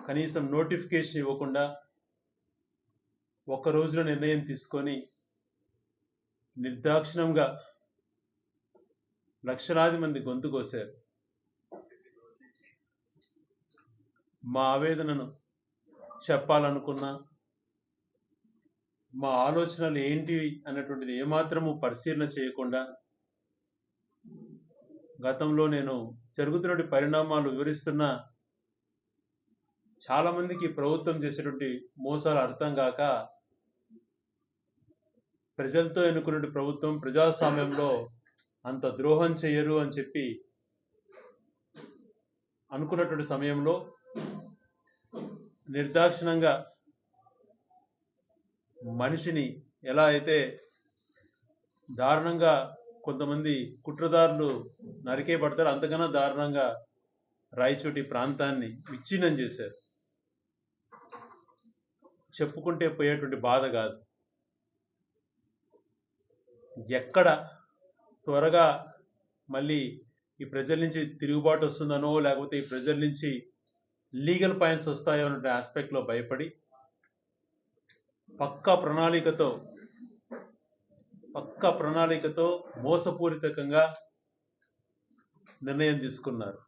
కనీసం నోటిఫికేషన్ ఇవ్వకుండా ఒక్క రోజులో నిర్ణయం తీసుకొని నిర్దాక్షిణంగా లక్షలాది మంది గొంతు కోశారు. మా ఆవేదనను చెప్పాలనుకున్నా, మా ఆలోచనలు ఏంటి అన్నటువంటిది ఏమాత్రము పరిశీలన చేయకుండా గతంలో నేను జరుగుతున్న పరిణామాలు వివరిస్తున్నా చాలా మందికి ప్రభుత్వం చేసేటువంటి మోసాలు అర్థం కాక ప్రజలతో ఎన్నుకున్న ప్రభుత్వం ప్రజాస్వామ్యంలో అంత ద్రోహం చేయరు అని చెప్పి అనుకున్నటువంటి సమయంలో నిర్దాక్షిణంగా మనిషిని ఎలా అయితే దారుణంగా కొంతమంది కుట్రదారులు నరికేయబడతారు, అంతకన్నా దారుణంగా రాయచోటి ప్రాంతాన్ని విచ్ఛిన్నం చేశారు. చెప్పుకుంటే పోయేటువంటి బాధ కాదు. ఎక్కడ త్వరగా మళ్ళీ ఈ ప్రజల నుంచి తిరుగుబాటు వస్తుందనో, లేకపోతే ఈ ప్రజల నుంచి లీగల్ పాయింట్స్ వస్తాయో అనే ఆస్పెక్ట్లో భయపడి పక్కా ప్రణాళికతో మోసపూరితంగా నిర్ణయం తీసుకున్నారు.